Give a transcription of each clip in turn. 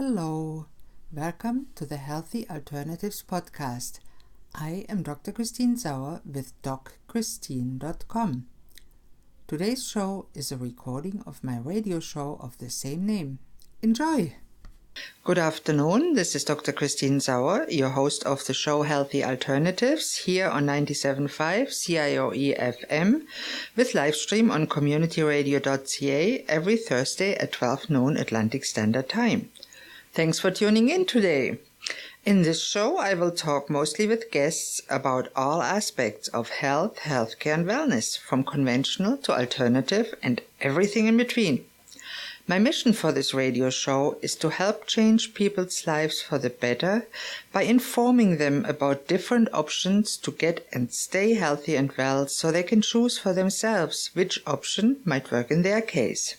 Hello, welcome to the Healthy Alternatives podcast. I am Dr. Christine Sauer with DocChristine.com. Today's show is a recording of my radio show of the same name. Enjoy! Good afternoon, this is Dr. Christine Sauer, your host of the show Healthy Alternatives here on 97.5 CIOE FM with live stream on communityradio.ca every Thursday at 12 noon Atlantic Standard Time. Thanks for tuning in today. In this show, I will talk mostly with guests about all aspects of health, healthcare, and wellness, from conventional to alternative and everything in between. My mission for this radio show is to help change people's lives for the better by informing them about different options to get and stay healthy and well so they can choose for themselves which option might work in their case.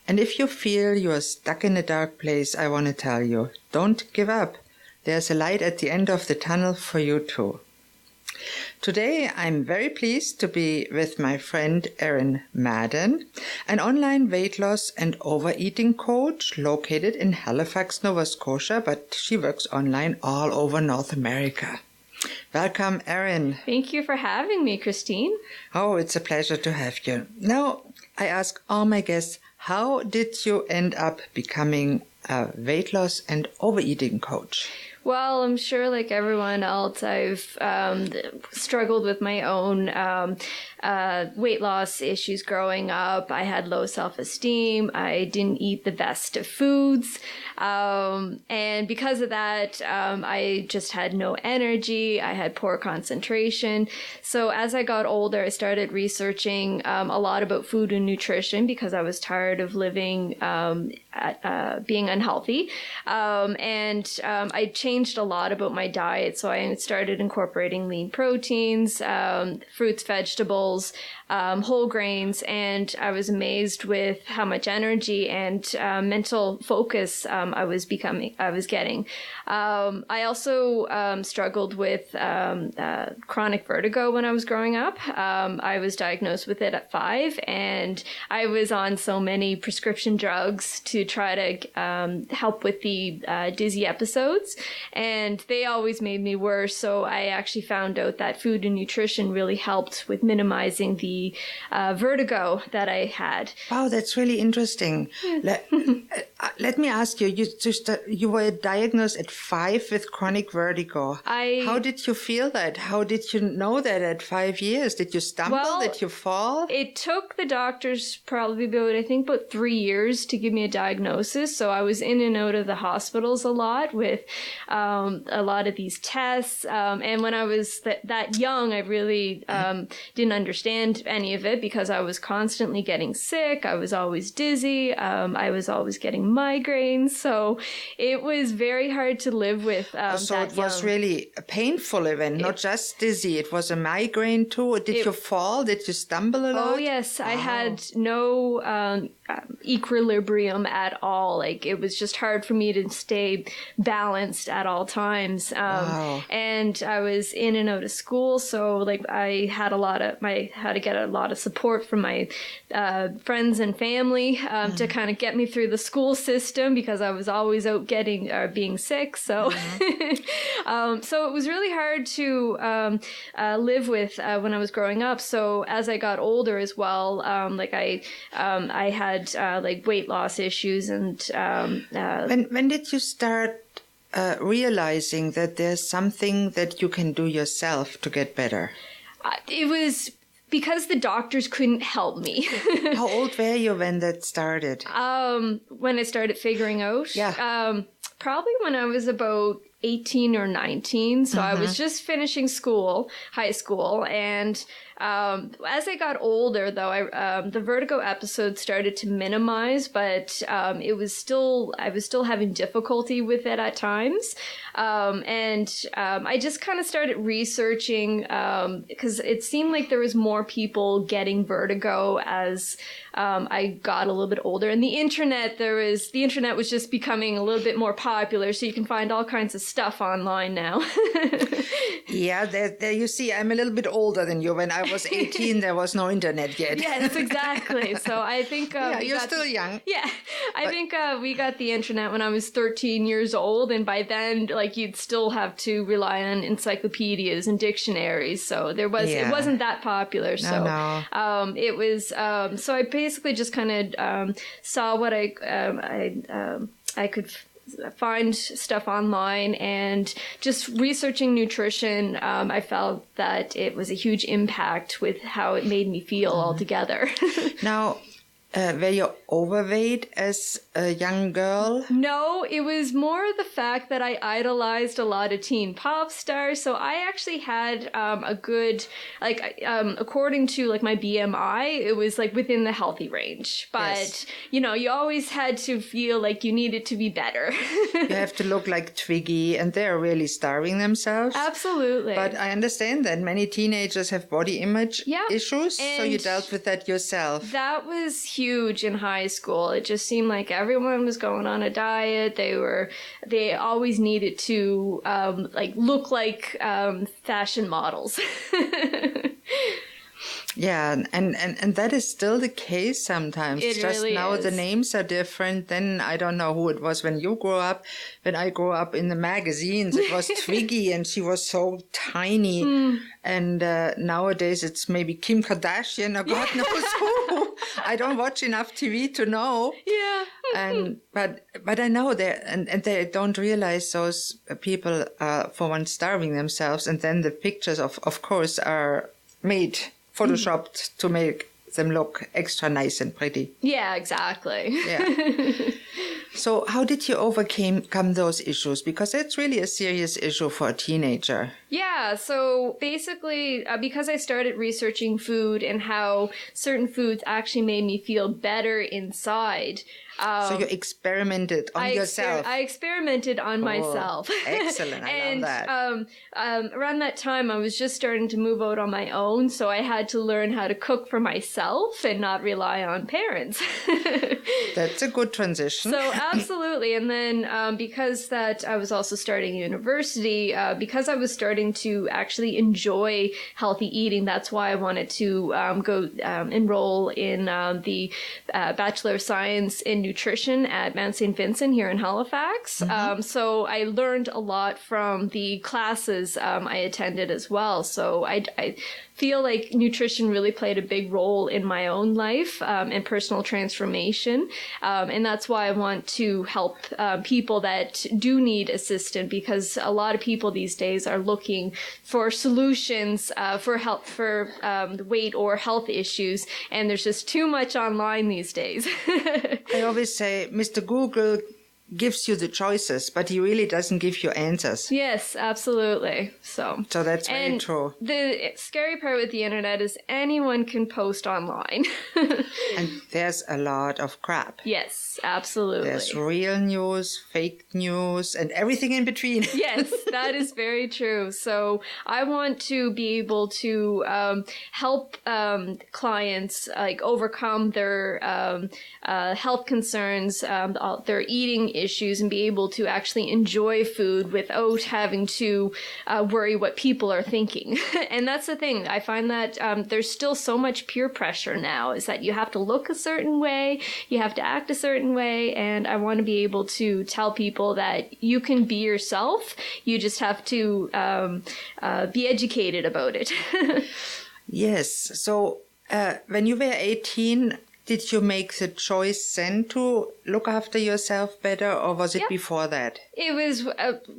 And if you feel you are stuck in a dark place, I want to tell you, don't give up. There's a light at the end of the tunnel for you too. Today, I'm very pleased to be with my friend Erin Madden, an online weight loss and overeating coach located in Halifax, Nova Scotia, but she works online all over North America. Welcome, Erin. Thank you for having me, Christine. Oh, it's a pleasure to have you. Now, I ask all my guests, how did you end up becoming a weight loss and overeating coach? Well, I'm sure like everyone else, I've struggled with my own weight loss issues growing up. I had low self-esteem. I didn't eat the best of foods. And because of that, I just had no energy. I had poor concentration. So as I got older, I started researching a lot about food and nutrition because I was tired of living being unhealthy. And I changed a lot about my diet. So I started incorporating lean proteins, fruits, vegetables, whole grains, and I was amazed with how much energy and mental focus I was getting. I also struggled with chronic vertigo when I was growing up. I was diagnosed with it at 5, and I was on so many prescription drugs to try to help with the dizzy episodes, and they always made me worse. So I actually found out that food and nutrition really helped with minimizing the vertigo that I had. Wow, that's really interesting. Let me ask you, you were diagnosed at 5 with chronic vertigo. How did you feel that? How did you know that at 5 years? Did you stumble? Did you fall? It took the doctors probably about 3 years to give me a diagnosis. So I was in and out of the hospitals a lot with a lot of these tests. And when I was that young, I really didn't understand any of it because I was constantly getting sick. I was always dizzy. I was always getting migraines. So it was very hard to live with. So it was really a painful event, not just dizzy. It was a migraine too. Did you fall? Did you stumble a lot? Oh, yes. Wow. I had no equilibrium at all. Like, it was just hard for me to stay balanced at all times. Wow. And I was in and out of school. So like I had to get a lot of support from my friends and family to kind of get me through the school system because I was always out being sick. So, so it was really hard to live with when I was growing up. So as I got older as well, I had like weight loss issues and. When did you start realizing that there's something that you can do yourself to get better? It was because the doctors couldn't help me. How old were you when that started? When I started figuring out? Yeah. Probably when I was about 18 or 19. So I was just finishing high school. And as I got older, though, the vertigo episodes started to minimize, but I was still having difficulty with it at times. And I just kind of started researching because it seemed like there was more people getting vertigo as I got a little bit older. And the internet was just becoming a little bit more popular, so you can find all kinds of stuff online now. Yeah, there you see, I'm a little bit older than you. When I was 18, there was no internet yet. Yes, exactly. So I think yeah, you're still young. Yeah, I think we got the internet when I was 13 years old, and by then, like, you'd still have to rely on encyclopedias and dictionaries. So it wasn't that popular. So it was. So I basically just kind of saw what I could find stuff online, and just researching nutrition, I felt that it was a huge impact with how it made me feel altogether. Now, were you overweight as a young girl? No, it was more the fact that I idolized a lot of teen pop stars. So I actually had a good, according to like my BMI, it was like within the healthy range. But, you know, you always had to feel like you needed to be better. You have to look like Twiggy, and they're really starving themselves. Absolutely. But I understand that many teenagers have body image issues, so you dealt with that yourself. That was huge in high school. It just seemed like everyone was going on a diet. They always needed to look like fashion models. Yeah, and that is still the case sometimes. It Just really now is. the names are different. Then I don't know who it was when you grew up. When I grew up in the magazines, it was Twiggy, and she was so tiny. And nowadays it's maybe Kim Kardashian or God knows who. I don't watch enough TV to know. Yeah. But I know and they don't realize those people are for one starving themselves, and then the pictures of course are made. Photoshopped to make them look extra nice and pretty. Yeah, exactly. Yeah. So how did you overcome those issues? Because it's really a serious issue for a teenager. Yeah, so basically, because I started researching food and how certain foods actually made me feel better inside. So you experimented on yourself. I experimented on myself. Excellent. I love that. Around that time, I was just starting to move out on my own, so I had to learn how to cook for myself and not rely on parents. That's a good transition. So absolutely. And then because that I was also starting university, because I was starting to actually enjoy healthy eating, that's why I wanted to go enroll in the Bachelor of Science in Nutrition at Mount St. Vincent here in Halifax. So I learned a lot from the classes I attended as well. So I feel like nutrition really played a big role in my own life and personal transformation. And that's why I want to help people that do need assistance, because a lot of people these days are looking for solutions for help for weight or health issues. And there's just too much online these days. I always say, Mr. Google gives you the choices, but he really doesn't give you answers. Yes, absolutely. So that's very true. The scary part with the internet is anyone can post online. And there's a lot of crap. Yes, absolutely. There's real news, fake news, and everything in between. Yes, that is very true. So I want to be able to help clients overcome their health concerns, their eating issues, and be able to actually enjoy food without having to worry what people are thinking. And that's the thing. I find that there's still so much peer pressure now, is that you have to look a certain way, you have to act a certain way, and I want to be able to tell people that you can be yourself. You just have to be educated about it. Yes. So when you were 18, did you make the choice then to look after yourself better, or was it before that? It was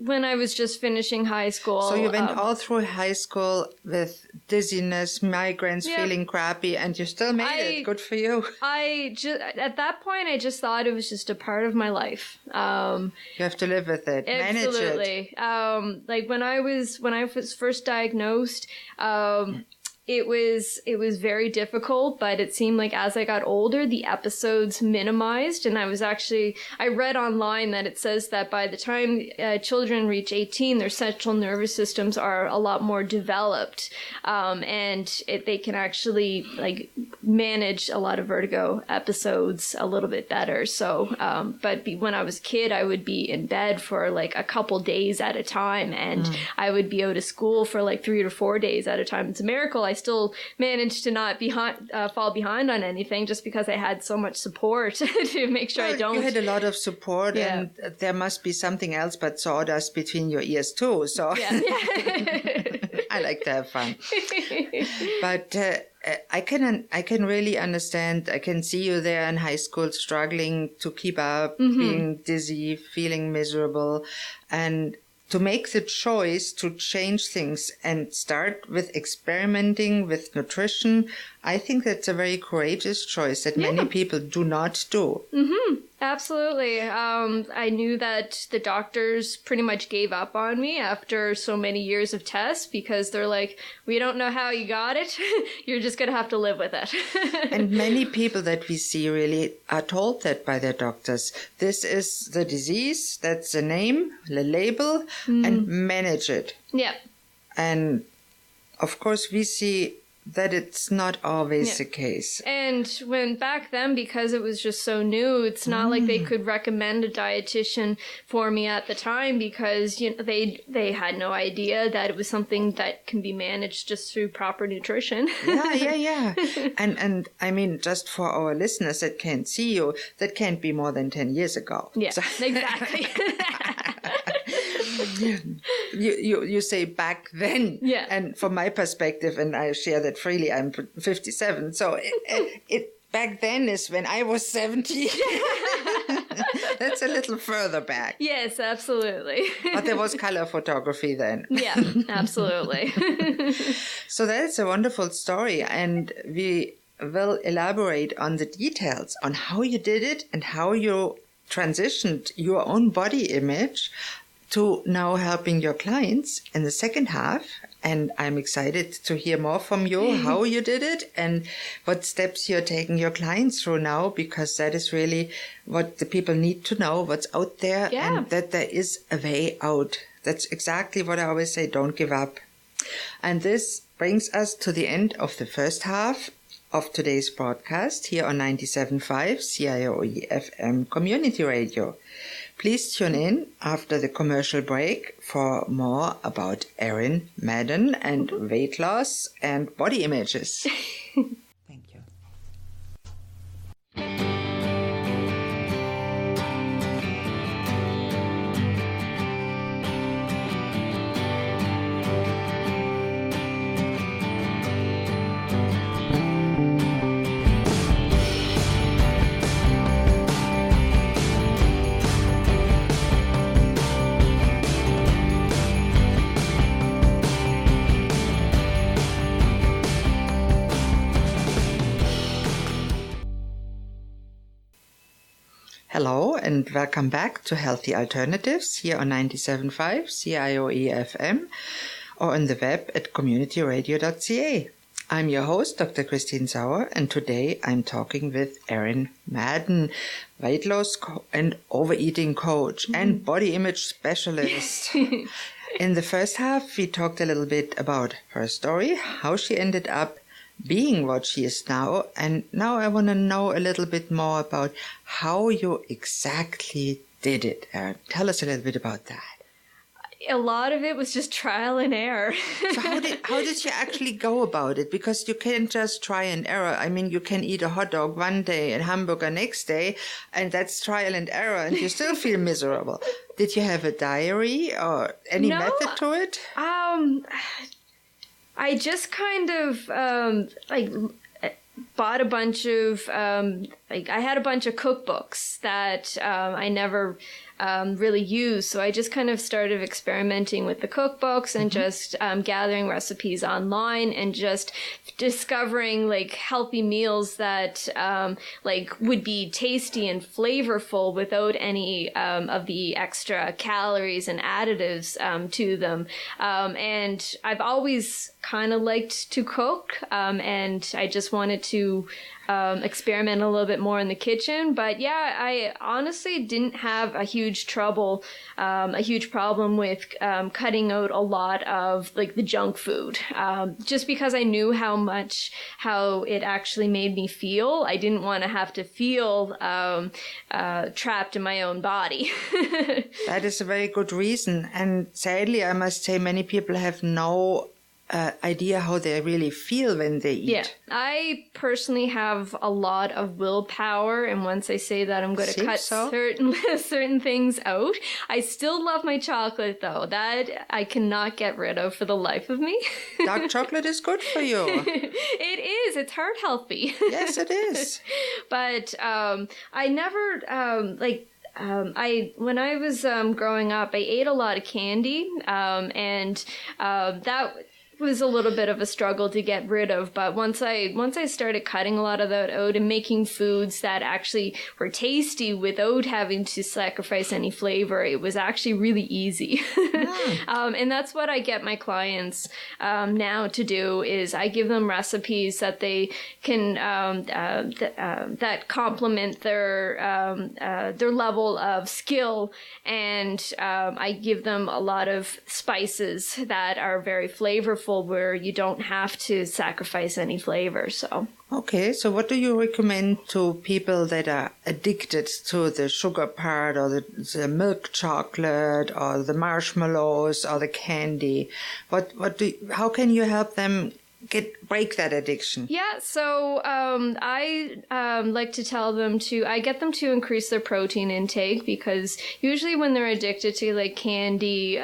when I was just finishing high school. So you went all through high school with dizziness, migraines, feeling crappy, and you still made it. Good for you. At that point, I just thought it was just a part of my life. You have to live with it. Absolutely. Manage it. When I was first diagnosed, it was very difficult, but it seemed like as I got older, the episodes minimized. And I read online that it says that by the time children reach 18, their central nervous systems are a lot more developed. They can actually like manage a lot of vertigo episodes a little bit better. So, when I was a kid, I would be in bed for like a couple days at a time, and I would be out of school for like 3 to 4 days at a time. It's a miracle I still managed to not fall behind on anything, just because I had so much support to make sure I don't. You had a lot of support, and there must be something else but sawdust between your ears too. So yeah. I like to have fun. But I can really understand. I can see you there in high school struggling to keep up, being dizzy, feeling miserable, and to make the choice to change things and start with experimenting with nutrition. I think that's a very courageous choice that many people do not do. Absolutely. I knew that the doctors pretty much gave up on me after so many years of tests, because they're like, we don't know how you got it. You're just going to have to live with it. And many people that we see really are told that by their doctors. This is the disease, that's the name, the label, and manage it. Yeah. And of course we see that it's not always the case. And when back then, because it was just so new, it's not like they could recommend a dietitian for me at the time, because they had no idea that it was something that can be managed just through proper nutrition. Yeah. And I mean, just for our listeners that can't see you, that can't be more than 10 years ago. Yeah, so. Exactly. You say back then. Yeah. And from my perspective, and I share that freely, I'm 57. So it back then is when I was 70. That's a little further back. Yes, absolutely. But there was color photography then. Yeah, absolutely. So that's a wonderful story. And we will elaborate on the details on how you did it and how you transitioned your own body image to now helping your clients in the second half. And I'm excited to hear more from you, how you did it and what steps you're taking your clients through now, because that is really what the people need to know, what's out there, and that there is a way out. That's exactly what I always say, don't give up. And this brings us to the end of the first half of today's broadcast here on 97.5 CIOE FM Community Radio. Please tune in after the commercial break for more about Erin Madden and weight loss and body images. Thank you. Hello and welcome back to Healthy Alternatives here on 97.5 CIOE FM or on the web at communityradio.ca. I'm your host, Dr. Christine Sauer, and today I'm talking with Erin Madden, weight loss and overeating coach and body image specialist. In the first half, we talked a little bit about her story, how she ended up being what she is now, and now I want to know a little bit more about how you exactly did it. Tell us a little bit about that. A lot of it was just trial and error. So how did you actually go about it? Because you can't just try and error. I mean, you can eat a hot dog one day and hamburger next day, and that's trial and error, and you still feel miserable. Did you have a diary or any method to it? I just kind of bought a bunch of I had a bunch of cookbooks that I never really used. So I just kind of started experimenting with the cookbooks and just gathering recipes online and just discovering like healthy meals that like would be tasty and flavorful without any of the extra calories and additives to them. And I've always kind of liked to cook, and I just wanted to experiment a little bit more in the kitchen. But yeah, I honestly didn't have a huge problem with cutting out a lot of like the junk food, just because I knew how it actually made me feel. I didn't want to have to feel trapped in my own body. That is a very good reason. And sadly, I must say many people have no idea how they really feel when they eat. Yeah, I personally have a lot of willpower, and once I say that I'm going to cut certain things out. I still love my chocolate, though. That I cannot get rid of for the life of me. Dark chocolate is good for you. It is. It's heart healthy. Yes, it is. But I never when I was growing up, I ate a lot of candy, and that was a little bit of a struggle to get rid of. But once I started cutting a lot of that out and making foods that actually were tasty without having to sacrifice any flavor, it was actually really easy. And that's what I get my clients now to do, is I give them recipes that they can that complement their level of skill, and I give them a lot of spices that are very flavorful, where you don't have to sacrifice any flavor. So okay, so what do you recommend to people that are addicted to the sugar part, or the milk chocolate, or the marshmallows, or the candy? How can you help them break that addiction? Yeah, so I like to tell them I get them to increase their protein intake, because usually when they're addicted to like candy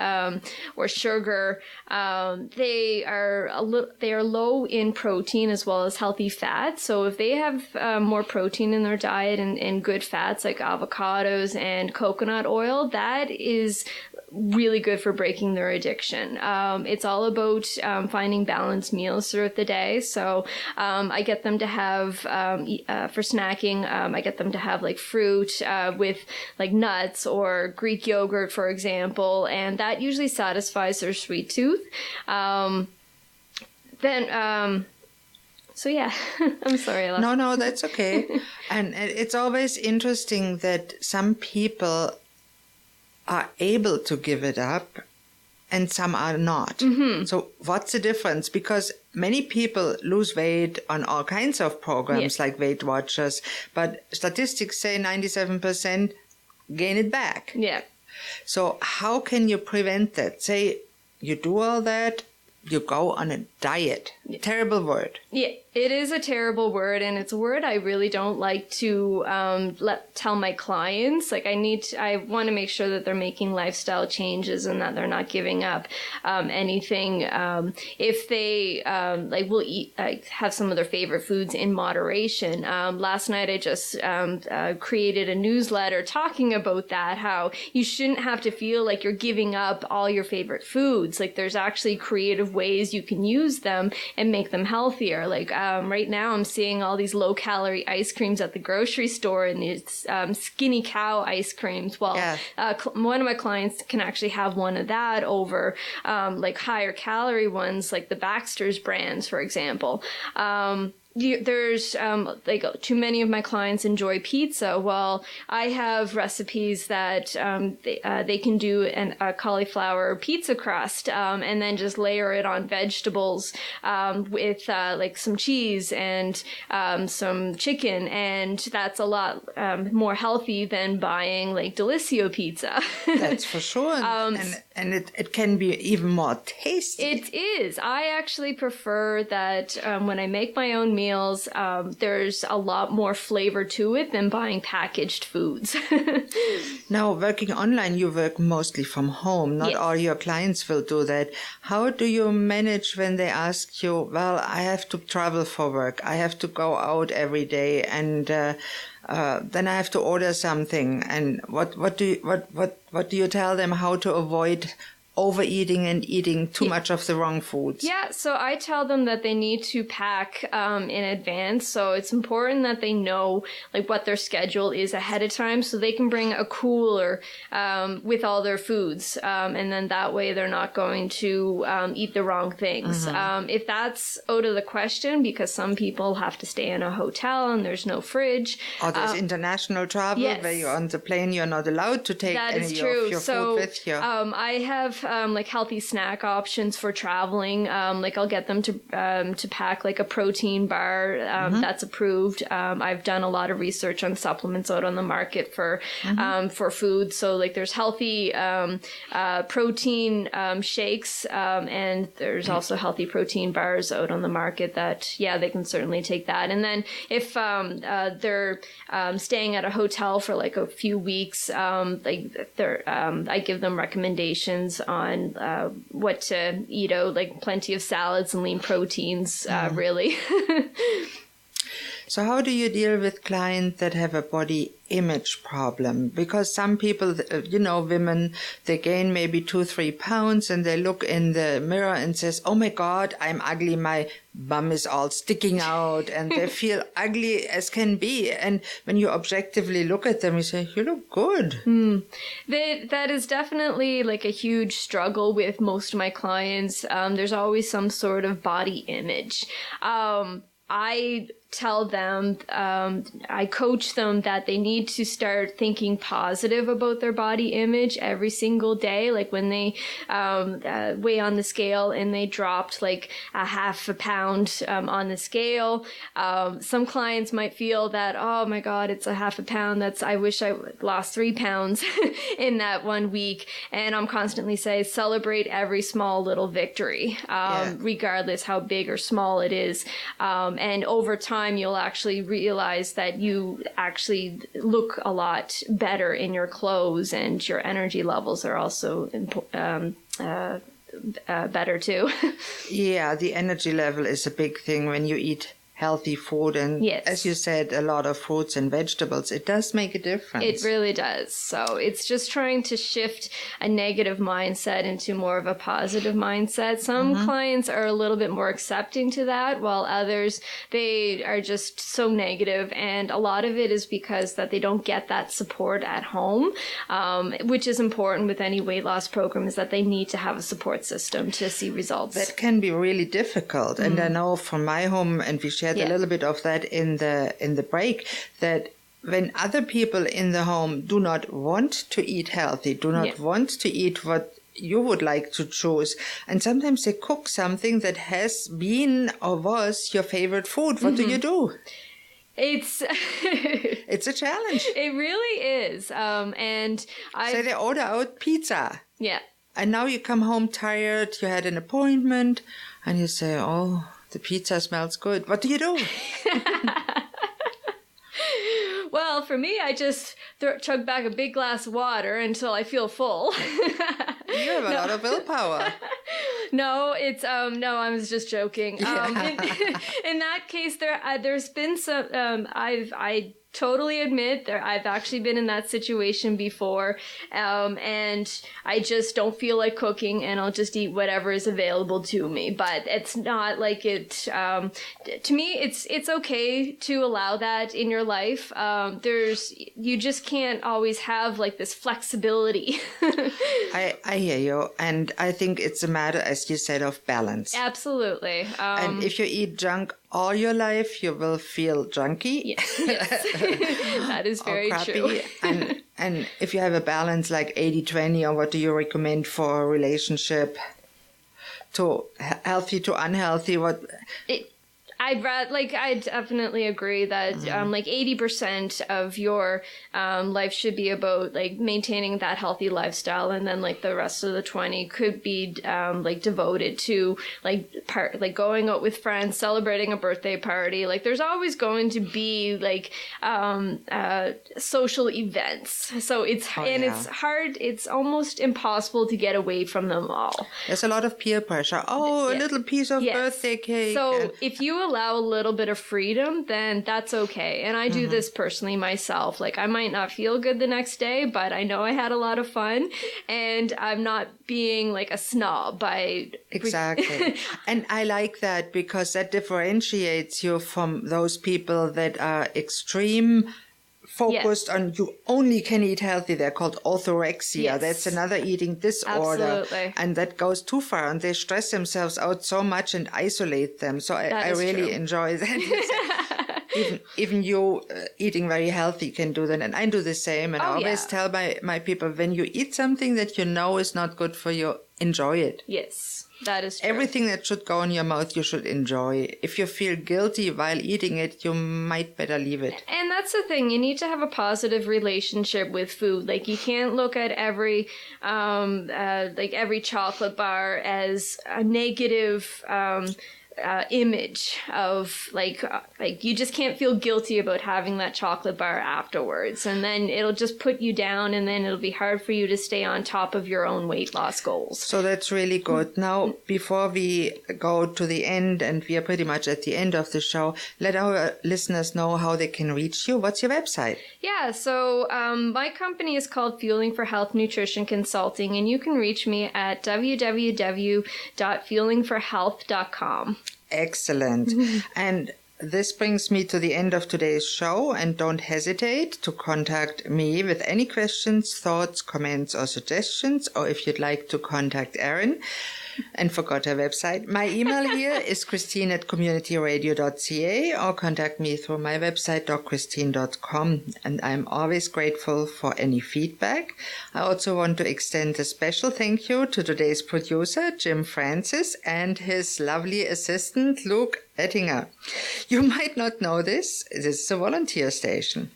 or sugar, they are low in protein as well as healthy fat. So if they have more protein in their diet and good fats like avocados and coconut oil, that is really good for breaking their addiction. It's all about finding balanced meals throughout the day. So I get them to have, for snacking, I get them to have like fruit with like nuts or Greek yogurt, for example, and that usually satisfies their sweet tooth. So yeah, I'm sorry. No, that's okay. And it's always interesting that some people are able to give it up and some are not. Mm-hmm. So what's the difference? Because many people lose weight on all kinds of programs like Weight Watchers, but statistics say 97% gain it back. Yeah. So how can you prevent that? Say you do all that, you go on a diet. Terrible word. Yeah, it is a terrible word, and it's a word I really don't like to tell my clients. Like I want to make sure that they're making lifestyle changes and that they're not giving up anything. If they will eat, have some of their favorite foods in moderation. Last night I just created a newsletter talking about that, how you shouldn't have to feel like you're giving up all your favorite foods. Like there's actually creative ways you can use them and make them healthier. Like right now I'm seeing all these low calorie ice creams at the grocery store, and it's skinny cow ice creams. Well, one of my clients can actually have one of that over like higher calorie ones like the Baxter's brands, for example. There's like too many of my clients enjoy pizza. Well, I have recipes that they can do a cauliflower pizza crust and then just layer it on vegetables with like some cheese and some chicken, and that's a lot more healthy than buying like Delissio pizza. That's for sure. And it can be even more tasty. It is. I actually prefer that when I make my own meals, there's a lot more flavor to it than buying packaged foods. Now, working online, you work mostly from home. Not all your clients will do that. How do you manage when they ask you, well, I have to travel for work, I have to go out every day, and then I have to order something. And what do you tell them how to avoid overeating and eating too much of the wrong foods? Yeah, so I tell them that they need to pack in advance. So it's important that they know like what their schedule is ahead of time, so they can bring a cooler with all their foods, and then that way they're not going to eat the wrong things. If that's out of the question, because some people have to stay in a hotel and there's no fridge. Or there's international travel where you're on the plane, you're not allowed to take any of your food with you. I have like healthy snack options for traveling. Like I'll get them to pack like a protein bar that's approved. I've done a lot of research on supplements out on the market for food. So like there's healthy protein shakes, and there's also healthy protein bars out on the market that they can certainly take that. And then if they're staying at a hotel for like a few weeks, I give them recommendations on what to eat out, like plenty of salads and lean proteins, really. So how do you deal with clients that have a body image problem? Because some people, women, they gain maybe 2-3 pounds and they look in the mirror and says, oh my God, I'm ugly. My bum is all sticking out, and they feel ugly as can be. And when you objectively look at them, you say, you look good. That is definitely like a huge struggle with most of my clients. There's always some sort of body image. I tell them, I coach them that they need to start thinking positive about their body image every single day. Like when they weigh on the scale and they dropped like a half a pound on the scale, some clients might feel that, oh my God, it's a half a pound. I wish I lost 3 pounds in that 1 week. And I'm constantly saying, celebrate every small little victory, regardless how big or small it is. And over time, you'll actually realize that you actually look a lot better in your clothes, and your energy levels are also better too. Yeah, the energy level is a big thing when you eat healthy food, and as you said, a lot of fruits and vegetables. It does make a difference. It really does. So it's just trying to shift a negative mindset into more of a positive mindset. Some clients are a little bit more accepting to that, while others, they are just so negative. And a lot of it is because that they don't get that support at home, which is important with any weight loss program, is that they need to have a support system to see results. That can be really difficult. And I know from my home, and we shared a little bit of that in the break, that when other people in the home do not want to eat healthy, do not want to eat what you would like to choose, and sometimes they cook something that has been or was your favorite food, what do you do? It's a challenge. It really is. And say they order out pizza. Yeah. And now you come home tired, you had an appointment, and you say, oh, the pizza smells good. What do you do? Well, for me, I just chug back a big glass of water until I feel full. You have a lot of willpower. No, it's no, I was just joking. In that case, there's been some. I totally admit I've actually been in that situation before, and I just don't feel like cooking, and I'll just eat whatever is available to me. But it's not like it. To me, it's okay to allow that in your life. You just can't always have like this flexibility. I hear you, and I think it's a matter, as you said, of balance. Absolutely. And if you eat junk all your life, you will feel junky. Yes. That is very true. and if you have a balance like 80-20, or what do you recommend for a relationship, to healthy to unhealthy? I definitely agree that like 80% of your life should be about like maintaining that healthy lifestyle, and then like the rest of the 20 could be like devoted to like going out with friends, celebrating a birthday party. Like there's always going to be like social events. So it's it's hard. It's almost impossible to get away from them all. There's a lot of peer pressure. Oh, a little piece of birthday cake. So if you allow a little bit of freedom, then that's okay. And I do this personally myself. Like, I might not feel good the next day, but I know I had a lot of fun, and I'm not being like a snob by... Exactly. And I like that because that differentiates you from those people that are extreme focused on you only can eat healthy. They're called orthorexia. Yes. That's another eating disorder. Absolutely. And that goes too far, and they stress themselves out so much and isolate them. So I really true. enjoy that. even you eating very healthy can do that. And I do the same. And I always tell my people, when you eat something that you know is not good for you, enjoy it. Yes, that is true. Everything that should go in your mouth, you should enjoy. If you feel guilty while eating it, you might better leave it. And that's the thing. You need to have a positive relationship with food. Like, you can't look at every chocolate bar as a negative image of like you just can't feel guilty about having that chocolate bar afterwards, and then it'll just put you down, and then it'll be hard for you to stay on top of your own weight loss goals. So that's really good. Now, before we go to the end, and we are pretty much at the end of the show, let our listeners know how they can reach you. What's your website? Yeah, so my company is called Fueling for Health Nutrition Consulting, and you can reach me at www.fuelingforhealth.com. Excellent. And this brings me to the end of today's show, and don't hesitate to contact me with any questions, thoughts, comments, or suggestions, or if you'd like to contact Erin and forgot her website. My email here is christine@communityradio.ca, or contact me through my website, drchristine.com, and I'm always grateful for any feedback. I also want to extend a special thank you to today's producer, Jim Francis, and his lovely assistant, Luke Ettinger. You might not know this is a volunteer station.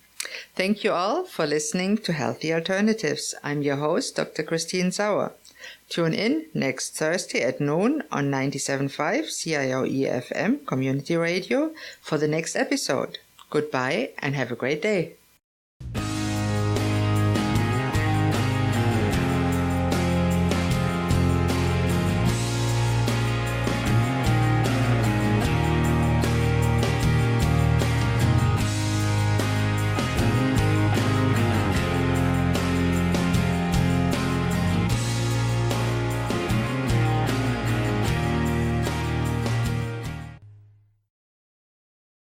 Thank you all for listening to Healthy Alternatives. I'm your host, Dr. Christine Sauer. Tune in next Thursday at noon on 97.5 CIOE FM Community Radio for the next episode. Goodbye and have a great day.